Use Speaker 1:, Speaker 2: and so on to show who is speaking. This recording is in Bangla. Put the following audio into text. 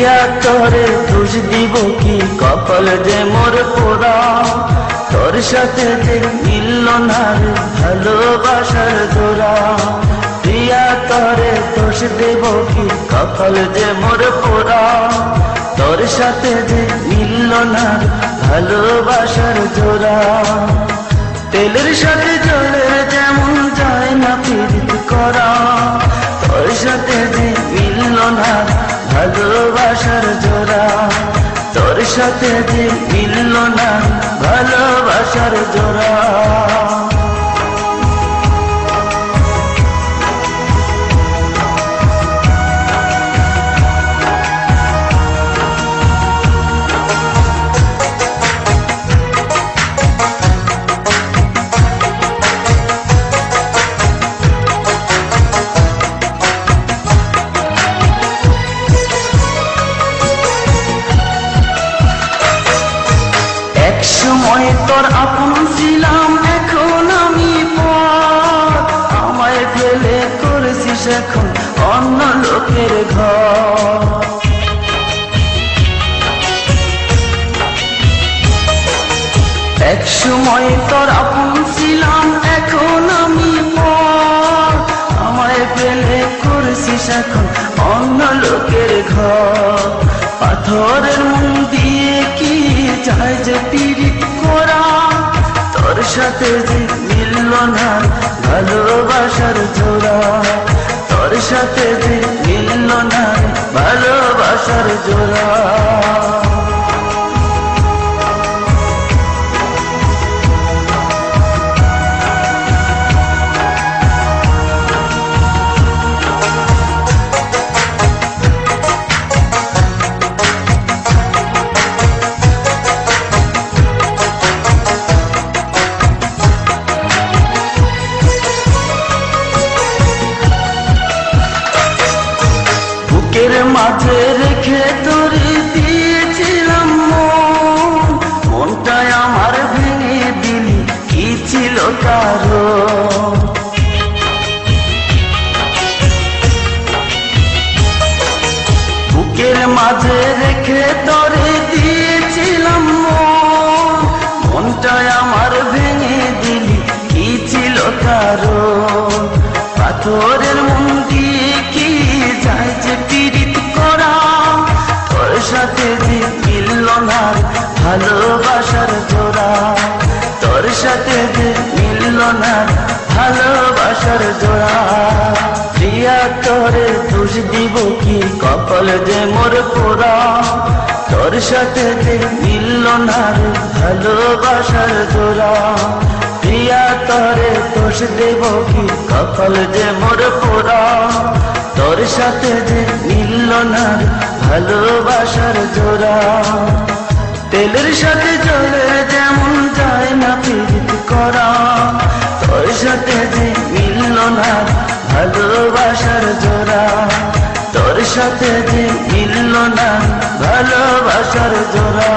Speaker 1: প্রিয়া তোরে দোষ দিব কি, কপাল যে মোর পোড়া। তোর সাথে যে মিলল না রে ভালোবাসার জোড়া। প্রিয়া তোরে দোষ দেব কি, কপাল যে মোর পোড়া। তোর সাথে যে মিলল না রে ভালোবাসার জোড়া। তেলের সাথে জলের যেমন যায় না পীড়িত করা। তোর সাথে যে মিলল না ভালোবাসার জোড়া। তোর সাথে যে মিলল না ভালোবাসার জোড়া। একসময় তোর আপন ছিলাম, এখন আমি পর। আমায় ফেলে করেছিস এখন অন্য লোকের ঘর। একসময় তোর আপন ছিলাম, এখন আমি পর। আমায় ফেলে করেছিস এখন অন্য লোকের ঘর। পাথরের মন দিয়ে কি যায় যে পীড়িত করা। তোর সাথে যে মিলল না ভালোবাসার জোড়া। তোর সাথে যে মিলল না ভালোবাসার জোড়া। বুকের মাঝে রেখে তোরে দিয়েছিলাম মন। মনটাই আমার ভেঙে দিলি, কি ছিল কারণ? বুকের মাঝে রেখে তোরে দিয়েছিলাম মন। মনটাই আমার ভেঙে দিলি, কি ছিল কারণ? পাথরের মন দিয়ে কি যায় যে পীড়িত করা। তোর সাথে যে মিলল না ভালোবাসার জোড়া। তোর সাথে যে মিলল না ভালোবাসার জোড়া। প্রিয়া তোরে দোষ দিব কি, কপাল যে মোর পোড়া। তোর সাথে যে মিলল না ভালোবাসার জোড়া। প্রিয়া তোরে দোষ দেব কি, কপাল যে মোর পোড়া। তোর সাথে যে মিলল না ভালোবাসার জোড়া। তেলের সাথে জলের যেমন যায় না পীড়িত করা। তোর সাথে যে মিলল না ভালোবাসার জোড়া। তোর সাথে যে মিলল না ভালোবাসার জোড়া।